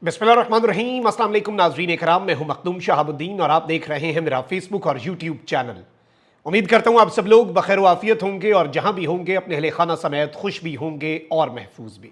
बिस्मिल्लाहिर्रहमानिर्रहीम। अस्सलाम वालेकुम नाज़रीन इकराम, मैं हूं मखदूम शहाबुद्दीन और आप देख रहे हैं मेरा फेसबुक और यूट्यूब चैनल। उम्मीद करता हूं आप सब लोग बखैर आफियत होंगे और जहां भी होंगे अपने अहले खाना समेत खुश भी होंगे और महफूज भी।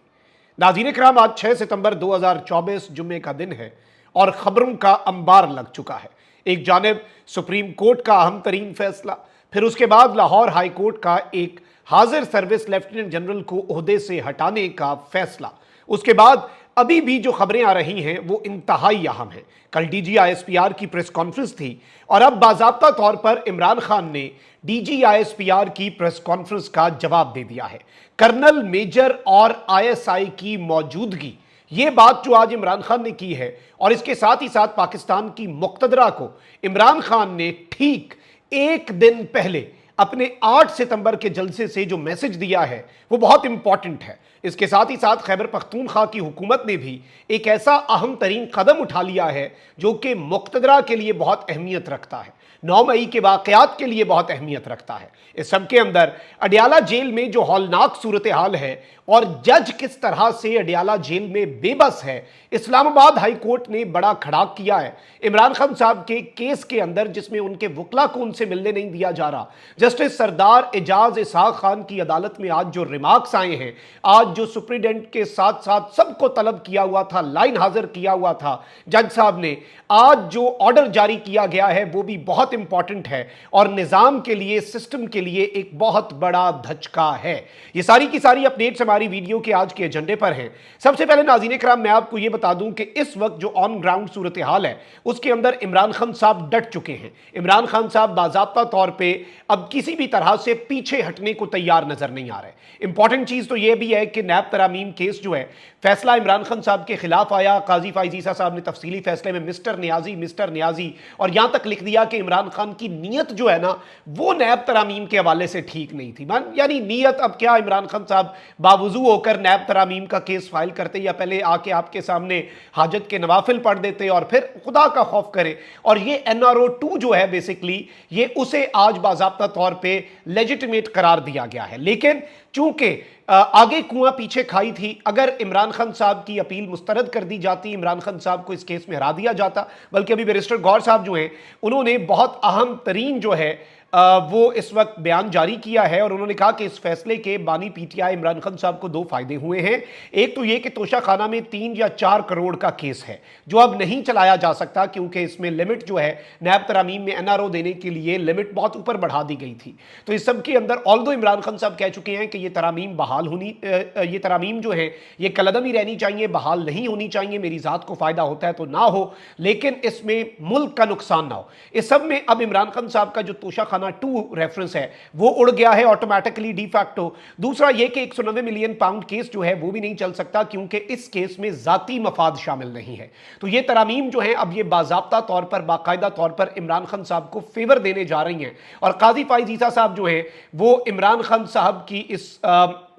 नाज़रीन इकराम, आज 6 सितंबर 2024 जुम्मे का दिन है और खबरों का अंबार लग चुका है। एक जानिब सुप्रीम कोर्ट का अहम तरीन फैसला, फिर उसके बाद लाहौर हाई कोर्ट का एक हाजिर सर्विस लेफ्टिनेंट जनरल को ओहदे से हटाने का फैसला, उसके बाद अभी भी जो खबरें आ रही हैं वो इंतहाई अहम हैं। कल डीजी आईएसपीआर की प्रेस कॉन्फ्रेंस थी और अब बाज़ाब्ता तौर पर इमरान खान ने डीजी आईएसपीआर की प्रेस कॉन्फ्रेंस का जवाब दे दिया है। कर्नल, मेजर और आईएसआई की मौजूदगी, ये बात जो आज इमरान खान ने की है और इसके साथ ही साथ पाकिस्तान की मुक्तदरा को इमरान खान ने ठीक एक दिन पहले अपने 8 सितंबर के जलसे से जो मैसेज दिया है वो बहुत इंपॉर्टेंट है। इसके साथ ही साथ खैबर पख्तूनख्वा की हुकूमत ने भी एक ऐसा अहम तरीन कदम उठा लिया है जो कि मुक्तदरा के लिए बहुत अहमियत रखता है, 9 मई के वाकयात के लिए बहुत अहमियत रखता है। इस सब के अंदर अडियाला जेल में जो हौलनाक सूरत हाल है और जज किस तरह से अडियाला जेल में बेबस है, इस्लामाबाद हाई कोर्ट ने बड़ा खड़ाक किया है इमरान खान साहब के केस के अंदर, जिसमें उनके वकला को उनसे मिलने नहीं दिया जा रहा। जस्टिस सरदार एजाज इसहाक खान की अदालत में आज जो रिमार्क्स आए हैं, आज जो सुप्रीडेंट के साथ साथ सबको तलब किया हुआ था, लाइन हाजिर किया हुआ था जज साहब ने, आज जो ऑर्डर जारी किया गया है वो भी बहुत इंपॉर्टेंट है और निजाम के लिए, सिस्टम के लिए एक बहुत बड़ा धचका है। ये सारी की सारी अपडेट्स हमारी वीडियो के आज के एजेंडे पर हैं। सबसे पहले नाज़रीन कराम, मैं आपको यह बता दूं कि इस वक्त जो ऑन ग्राउंड सूरत हाल है उसके अंदर इमरान खान साहब डट चुके हैं। इमरान खान साहब बाज़ाब्ता तौर पर अब किसी भी तरह से पीछे हटने को तैयार नजर नहीं आ रहे। इंपॉर्टेंट चीज तो यह भी है कि नैब तरामीम केस जो है, फैसला इमरान खान साहब के खिलाफ आया। काजी फाइजीसा साहब ने तफसीली फैसले में मिस्टर न्याजी और यहां तक लिख दिया कि इमरान खान की नीयत जो है ना वो नैब तरामीम के हवाले से ठीक नहीं थी। यानी नीयत, अब क्या इमरान खान साहब बावजू होकर नैब तरामीम का केस फाइल करते या पहले आके आपके सामने हाजत के नवाफिल पढ़ देते और फिर खुदा का खौफ करे। और ये एनआरओ 2 जो है बेसिकली ये उसे आज बाज़ाब्ता तौर पे लेजिटिमेट करार दिया गया है। लेकिन चूंकि आगे कुआं पीछे खाई थी, अगर इमरान खान साहब की अपील मुस्तरद कर दी जाती, इमरान खान साहब को इस केस में हरा दिया जाता। बल्कि अभी बैरिस्टर गौर साहब जो हैं उन्होंने बहुत अहम तरीन जो है वो इस वक्त बयान जारी किया है और उन्होंने कहा कि इस फैसले के बानी पीटीआई इमरान खान साहब को 2 फायदे हुए हैं। एक तो यह कि तोशा खाना में 3 या 4 करोड़ का केस है जो अब नहीं चलाया जा सकता, क्योंकि इसमें लिमिट जो है नैब तरामीम में एनआरओ देने के लिए लिमिट बहुत ऊपर बढ़ा दी गई थी। तो इस सब के अंदर ऑल्दो इमरान खान साहब कह चुके हैं कि ये तरामीम बहाल होनी, ये तरामीम जो है ये कलदम ही रहनी चाहिए, बहाल नहीं होनी चाहिए। मेरी जात को फायदा होता है तो ना हो, लेकिन इसमें मुल्क का नुकसान ना हो। इस सब में अब इमरान खान साहब का जो तोशा खाना 2 रेफरेंस है वो उड़ गया है ऑटोमेटिकली डी फैक्टो। दूसरा यह कि 190 मिलियन पाउंड केस जो है वो भी नहीं चल सकता, क्योंकि इस केस में जाती मफाद शामिल नहीं है। तो ये तरामीम जो है अब ये बाज़ाब्ता तौर पर, बाकायदा तौर पर इमरान खान साहब को फेवर देने जा रही हैं। और काजी फाइज ईसा साहब जो है वो इमरान खान साहब की इस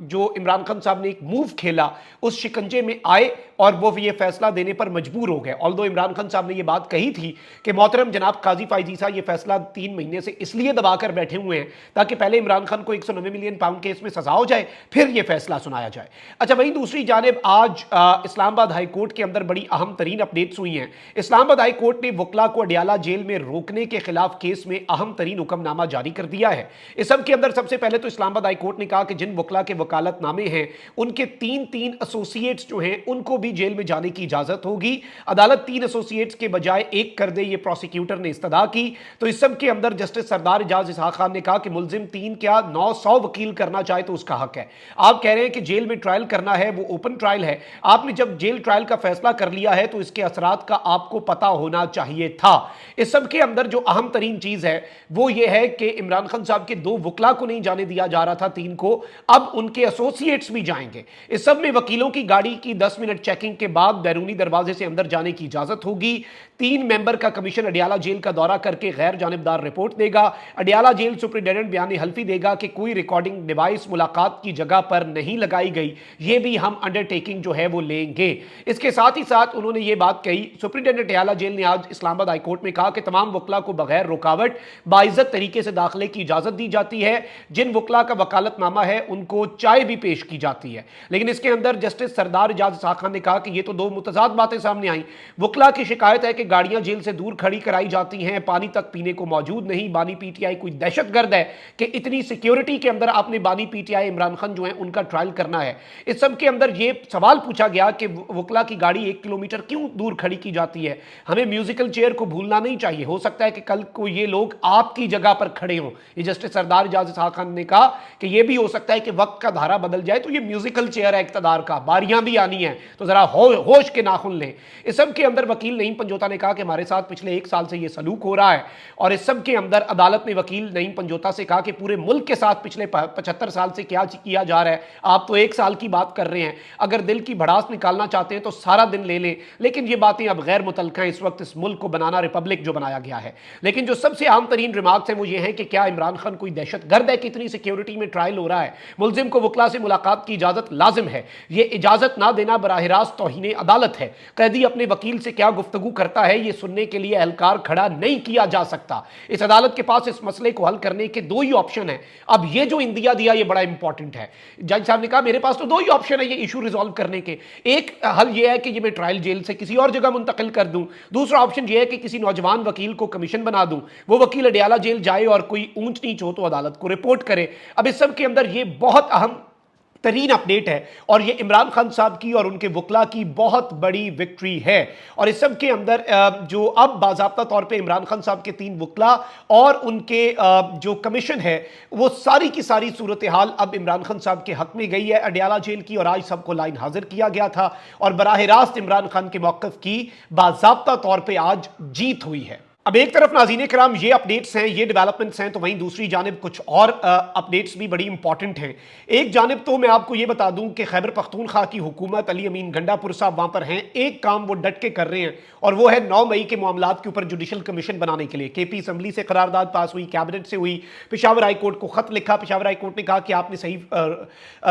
जो इमरान खान साहब ने एक मूव खेला उस शिकंजे में आए और वो ये फैसला देने पर मजबूर हो गए। ऑल्दो इमरान खान साहब ने ये बात कही थी कि मोहतरम जनाब काजी फाइज ईसा ये फैसला 3 महीने से इसलिए दबाकर बैठे हुए हैं ताकि पहले इमरान खान को 190 मिलियन पाउंड केस में सजा हो जाए, फिर यह फैसला सुनाया जाए। अच्छा, वहीं दूसरी जानिब आज इस्लामाबाद हाई कोर्ट के अंदर बड़ी अहम तरीन अपडेट्स हुई हैं। इस्लामाबाद हाई कोर्ट ने वकला को अडियाला जेल में रोकने के खिलाफ केस में अहम तरीन हुक्मनामा जारी कर दिया है। इस सब के अंदर सबसे पहले तो इस्लामाबाद हाई कोर्ट ने कहा कि जिन वकला के वकालतनामे हैं उनके 3 एसोसिएट्स जो हैं उनको भी जेल में जाने की इजाजत होगी। अदालत 3 एसोसिएट्स के बजाय 1 कर दे, ये प्रोसिक्यूटर ने इस्तदा की। तो इस सब के अंदर जस्टिस सरदार एजाज इसहाक खान ने कहा कि मुलजिम 3 क्या 900 वकील करना चाहे तो उसका हक है। आप कह रहे हैं कि जेल में ट्रायल करना है, वो ओपन ट्रायल है। आपने जब जेल ट्रायल का फैसला कर लिया है तो इसके असरात का आपको पता होना चाहिए था। इस सब के अंदर जो अहम तरीन चीज है वो ये है कि इमरान खान साहब के 2 वकला को नहीं जाने दिया जा रहा था, 3 को, अब उनके एसोसिएट्स भी जाएंगे। इस सब में वकीलों की गाड़ी की 10 मिनट चेकिंग के बाद बैरूनी दरवाजे से अंदर जाने की इजाजत होगी। 3 मेंबर का कमीशन अडियाला जेल का दौरा करके गैर जानिबदार रिपोर्ट देगा। अडियाला जेल सुप्रिंटेंडेंट बयान हल्फी देगा कि कोई रिकॉर्डिंग डिवाइस मुलाकात की जगह पर नहीं लगाई गई। ये भी हम अंडरटेकिंग जो है वो लेंगे। इसके साथ ही साथ उन्होंने ये बात कही, सुप्रिंटेंडेंट अडियाला जेल ने आज इस्लामाबाद हाई कोर्ट में कहा कि तमाम वकला को बगैर रुकावट बाइज्जत तरीके से दाखिले की इजाजत दी जाती है। जिन वकला का वकालतनामा है उनको चाय भी पेश की जाती है। लेकिन इसके अंदर जस्टिस सरदार एजाज इसाक खान ने कहा कि ये तो दो मुतजाद बातें सामने आई। वकला की शिकायत है कि गाड़ियां जेल से दूर खड़ी कराई जाती हैं, पानी तक पीने को मौजूद नहीं। बानी पीटीआई कोई दहशतगर्द है कि इतनी सिक्योरिटी के अंदर आपने बानी पीटीआई इमरान खान जो है उनका ट्रायल करना है। इस सब के अंदर यह सवाल पूछा गया कि वकला की गाड़ी 1 किलोमीटर क्यों दूर खड़ी की जाती है। हमें म्यूजिकल चेयर को भूलना नहीं चाहिए। हो सकता है कि कल को ये लोग आपकी जगह पर खड़े हों। ये जस्टिस सरदार एजाज इसाक खान ने कहा कि यह भी हो सकता है कि वक्त का धारा बदल जाए, तो ये म्यूजिकल चेयर है इक्तदार का, बारियां भी आनी है, तो जरा होश के नाखुन लें। इस सब के अंदर वकील नईम पंजोता ने कहा कि हमारे साथ पिछले 1 साल से यह सलूक हो रहा है। और इस सब के अंदर अदालत ने वकील नईम पंजोता से कहा कि पूरे मुल्क के साथ पिछले 75 साल से क्या किया जा रहा है, आप तो 1 साल की बात कर रहे हैं। अगर दिल की भड़ास निकालना चाहते हैं तो सारा दिन ले लें, लेकिन ये बातें अब गैर मुतल्लका हैं। इस वक्त इस मुल्क को बनाना रिपब्लिक जो बनाया गया है। लेकिन जो सबसे आम तरीन रिमार्क्स हैं वो ये हैं कि क्या इमरान खान कोई दहशतगर्द है कि इतनी सिक्योरिटी में ट्रायल हो रहा है। मुलजिम को वकला से मुलाकात की इजाजत लाजिम है। यह इजाजत ना देना बराह रास्त तौहीन अदालत है। कैदी अपने वकील से क्या गुफ्तगू करता है ये सुनने के लिए एहलकार खड़ा नहीं किया जा सकता। इस अदालत के पास इस मसले को हल करने के 2 ही ऑप्शन है। अब ये जो इंदिया दिया ये बड़ा इंपॉर्टेंट है। जज साहब ने कहा मेरे पास तो 2 ही ऑप्शन है ये इशू रिजॉल्व करने के। एक हल ये है कि ये मैं ट्रायल जेल से किसी और जगह मुंतकिल कर दूं। दूसरा ऑप्शन ये है कि किसी नौजवान वकील को कमीशन बना दूं, वो वकील अडियाला जेल जाए और कोई ऊंच नीच हो तो अदालत को रिपोर्ट करे। अब इस सब के अंदर ये बहुत अहम तरीन अपडेट है और ये इमरान खान साहब की और उनके वकला की बहुत बड़ी विक्ट्री है। और इस सब के अंदर जो अब बाज़ाब्ता तौर पे इमरान खान साहब के 3 वकला और उनके जो कमीशन है वो सारी की सारी सूरत हाल अब इमरान खान साहब के हक में गई है अडियाला जेल की। और आज सबको लाइन हाजिर किया गया था और बराह रास्त इमरान खान के मौक़िफ़ की बाज़ाब्ता तौर पर आज जीत हुई है। अब एक तरफ नाज़रीन कराम ये अपडेट्स हैं, ये डेवलपमेंट्स हैं, तो वहीं दूसरी जानिब कुछ और अपडेट्स भी बड़ी इंपॉर्टेंट हैं। एक जानिब तो मैं आपको ये बता दूं कि खैबर पख्तूनख्वा की हुकूमत, अली अमीन गंडापुर साहब वहाँ पर हैं, एक काम वो डट के कर रहे हैं और वो है 9 मई के मामलात के ऊपर जुडिशल कमीशन बनाने के लिए। KP असम्बली से करारदाद पास हुई, कैबिनेट से हुई, पेशावर हाई कोर्ट को खत लिखा, पेशावर हाई कोर्ट ने कहा कि आपने सही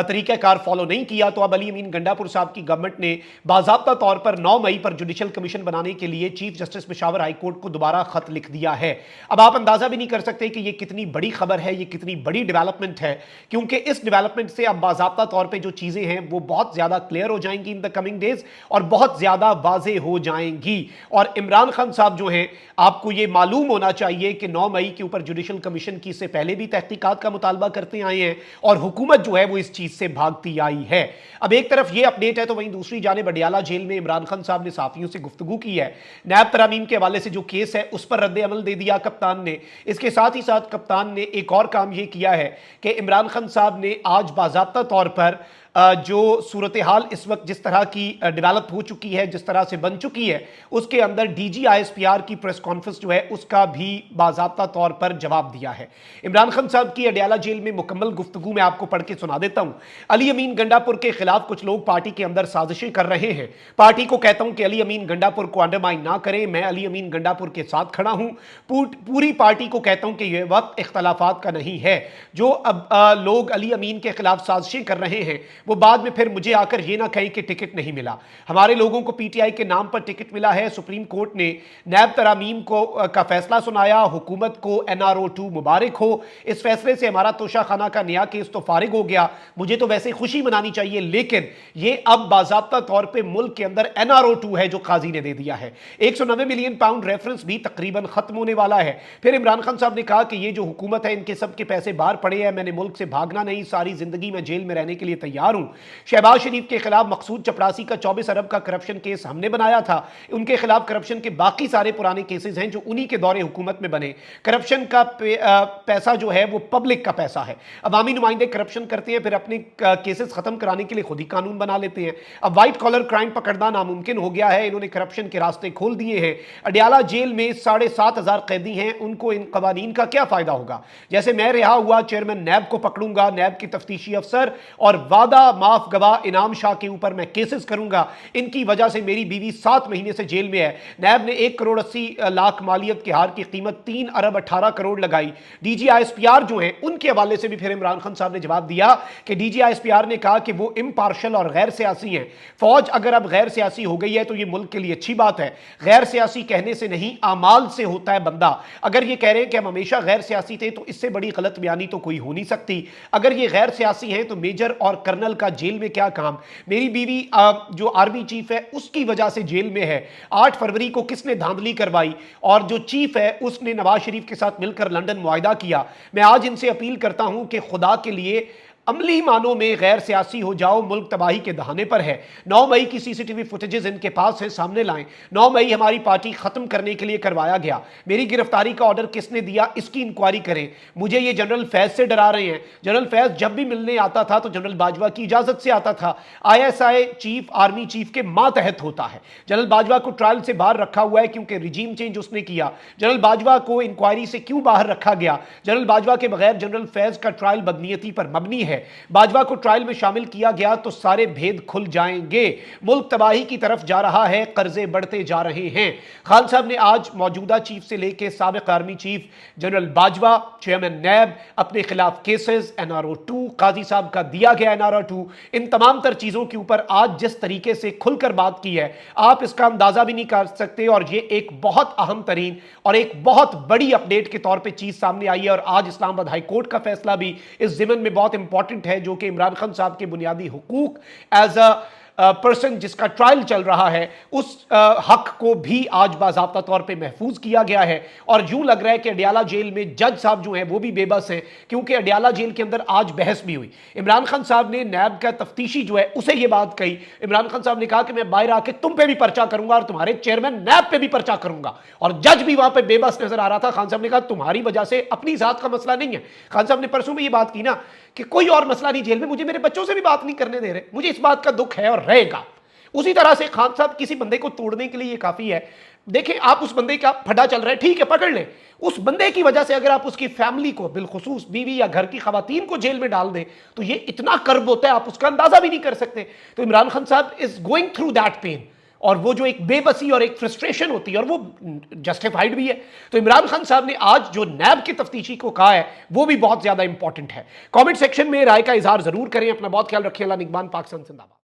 तरीक़ाकार फॉलो नहीं किया, तो अब अली अमीन गंडापुर साहब की गवर्नमेंट ने बाज़ाब्ता तौर पर 9 मई पर जुडिशल कमीशन बनाने के लिए chief justice Peshawar high court को दोबारा खत लिख दिया है। अब आप अंदाजा भी नहीं कर सकते कि यह कितनी बड़ी खबर है, यह कितनी बड़ी डेवलपमेंट है, क्योंकि इस डेवलपमेंट से अब बाज़ाब्ता तौर पे जो चीजें हैं वो बहुत ज्यादा क्लियर हो जाएंगी इन द कमिंग डेज और बहुत ज्यादा वाज़ेह हो जाएंगी। और इमरान खान साहब जो हैं, आपको यह मालूम होना चाहिए कि 9 मई के ऊपर जुडिशल कमीशन की इससे पहले भी तहकीकात का मुतालबा करते आए हैं और हुकूमत जो है वो इस चीज से भागती आई है। अब एक तरफ यह अपडेट है तो वहीं दूसरी जानिब अडियाला जेल में इमरान खान साहब ने साफियों से गुफ्तगू की है। नैब तरामीम के हवाले से जो केस है उस पर रद्द अमल दे दिया कप्तान ने। इसके साथ ही साथ कप्तान ने एक और काम यह किया है कि इमरान खान साहब ने आज बाज़ाब्ता तौर पर जो सूरत हाल इस वक्त जिस तरह की डेवलप हो चुकी है, जिस तरह से बन चुकी है, उसके अंदर DG ISPR की प्रेस कॉन्फ्रेंस जो है उसका भी बाज़ाब्ता तौर पर जवाब दिया है। इमरान खान साहब की अडियाला जेल में मुकम्मल गुफ्तगू मैं आपको पढ़ के सुना देता हूं। अली अमीन गंडापुर के खिलाफ कुछ लोग पार्टी के अंदर साजिशें कर रहे हैं। पार्टी को कहता हूं कि अली अमीन गंडापुर को अंडरमाइन ना करें, मैं अली अमीन गंडापुर के साथ खड़ा हूं। पूरी पार्टी को कहता हूं कि यह वक्त इख्तलाफात का नहीं है। जो अब लोग अली अमीन के खिलाफ साजिशें कर रहे हैं वो बाद में फिर मुझे आकर ये ना कहें कि टिकट नहीं मिला। हमारे लोगों को PTI के नाम पर टिकट मिला है। सुप्रीम कोर्ट ने नैब तरामीम का फैसला सुनाया। हुकूमत को NRO 2 मुबारक हो। इस फैसले से हमारा तोशा खाना का नया केस तो फारिग हो गया। मुझे तो वैसे खुशी मनानी चाहिए, लेकिन ये अब बाज़ाब्ता तौर पर मुल्क के अंदर NRO 2 है जो काजी ने दे दिया है। 190 मिलियन पाउंड रेफरेंस भी तकरीबन खत्म होने वाला है। फिर इमरान खान साहब ने कहा कि ये जो हुकूमत है इनके सबके पैसे बाहर पड़े हैं, मैंने मुल्क से भागना नहीं, सारी जिंदगी में जेल में रहने के लिए तैयार हूं। शहबाज शरीफ के खिलाफ मकसूद चपरासी का 24 अरब का करप्शन केस हमने बनाया था। उनके खिलाफ करप्शन के बाकी सारे पुराने केसेस हैं जो उन्हीं के दौरे हुकूमत में बने। करप्शन का पैसा जो है वो पब्लिक का पैसा है। अवामी नुमाइंदे करप्शन करते हैं, फिर अपने केसेस खत्म कराने के लिए खुद ही कानून बना लेते हैं। अब व्हाइट कॉलर क्राइम पकड़ना नामुमकिन हो गया है। इन्होंने करप्शन के रास्ते खोल दिए हैं। अडियाला जेल में 7,500 कैदी हैं, उनको इन कवानीन का क्या फायदा होगा। जैसे मैं रिहा हुआ, चेयरमैन नैब को पकड़ूंगा, नैब के तफ्तीशी अफसर, और वादा 14 माफ गवाह इनाम शाह के ऊपर मैं केसेस करूंगा, इनकी वजह से मेरी बीवी 7 महीने से जेल में है। नैब ने 1 करोड़ 80 लाख मालियत के हार की कीमत 3 अरब 18 करोड़ लगाई। DGISPR जो है उनके हवाले से भी फिर इमरान खान साहब ने जवाब दिया कि DGISPR ने कहा कि वो इम्पार्शल और गैर सियासी हैं। फौज अगर अब गैर सियासी हो गई है तो ये मुल्क के लिए अच्छी बात है। गैर सियासी कहने से नहीं, आमाल से होता है बंदा। अगर ये कह रहे हैं कि हम हमेशा गैर सियासी थे तो इससे बड़ी गलत बयानी तो कोई हो नहीं सकती। अगर ये गैर सियासी हैं तो मेजर और कर्नल का जेल में क्या काम? मेरी बीवी जो आर्मी चीफ है उसकी वजह से जेल में है। 8 फरवरी को किसने धांधली करवाई और जो चीफ है उसने नवाज शरीफ के साथ मिलकर लंदन मुआहिदा किया। मैं आज इनसे अपील करता हूं कि खुदा के लिए अमली मानों में गैर सियासी हो जाओ, मुल्क तबाही के दहाने पर है। 9 मई की सीसीटीवी फुटेजेस इनके पास है, सामने लाएं। 9 मई हमारी पार्टी खत्म करने के लिए करवाया गया। मेरी गिरफ्तारी का ऑर्डर किसने दिया, इसकी इंक्वायरी करें। मुझे ये जनरल फैज से डरा रहे हैं। जनरल फैज जब भी मिलने आता था तो जनरल बाजवा की इजाजत से आता था। ISI चीफ आर्मी चीफ के मातहत होता है। जनरल बाजवा को ट्रायल से बाहर रखा हुआ है क्योंकि रिजीम चेंज उसने किया। जनरल बाजवा को इंक्वायरी से क्यों बाहर रखा गया? जनरल बाजवा के बगैर जनरल फैज का ट्रायल बदनीयती पर मबनी है। बाजवा को ट्रायल में शामिल किया गया तो सारे भेद खुल जाएंगे। मुल्क तबाही की तरफ जा रहा है, कर्जे बढ़ते जा रहे हैं। खान साहब ने आज मौजूदा चीफ से लेकर साबिक army chief general Bajwa, chairman NAB, अपने खिलाफ केसेस, NRO 2, काजी साहब का दिया गया NRO 2, इन तमाम तर चीजों के ऊपर आज जिस तरीके से खुलकर बात की है, आप इसका अंदाजा भी नहीं कर सकते। और ये एक बहुत अहम तरीन और एक बहुत बड़ी अपडेट के तौर पर चीज सामने आई है। और आज इस्लामाबाद हाई कोर्ट का फैसला भी इस जिमन में बहुत इंपॉर्टेंट है, जो कि इमरान खान साहब के बुनियादी हुकूक एज अ पर्सन जिसका ट्रायल चल रहा है उस हक को भी आज बाज़ाब्ता तौर पे महफूज किया गया है। और यूं लग रहा है कि अडियाला जेल में जज साहब जो हैं वो भी बेबस हैं, क्योंकि अडियाला जेल के अंदर आज बहस भी हुई। इमरान खान साहब ने नैब का तफ्तीशी जो है उसे ये बात कही। इमरान खान साहब ने कहा कि मैं बाहर आके तुम पे भी पर्चा करूंगा और तुम्हारे चेयरमैन नैब पे भी पर्चा करूंगा। और जज भी वहां पर बेबस नजर आ रहा था। खान साहब ने कहा तुम्हारी वजह से अपनी जात का मसला नहीं है। खान साहब ने परसों में ये बात की ना कि कोई और मसला नहीं जेल में, मुझे मेरे बच्चों से भी बात नहीं करने दे रहे, मुझे इस बात का दुख है और रहेगा। उसी तरह से खान साहब किसी बंदे को तोड़ने के लिए ये काफी है। देखिए आप उस बंदे का फटा चल रहा है, ठीक है पकड़ लें। उस बंदे की वजह से अगर आप उसकी फैमिली को, बिलखुसूस बीवी या घर की खवातीन को जेल में डाल दें तो ये इतना कर्ब होता है आप उसका अंदाजा भी नहीं कर सकते। तो इमरान खान साहब is going through that pain, और वो जो एक बेबसी और एक फ्रस्ट्रेशन होती है और वो जस्टिफाइड भी है। तो इमरान खान साहब ने आज जो नैब की तफ्तीशी को कहा है वो भी बहुत ज्यादा इंपॉर्टेंट है। कमेंट सेक्शन में राय का इजहार जरूर करें। अपना बहुत ख्याल रखिए। अल्लाह निगहबान। पाकिस्तान जिंदाबाद।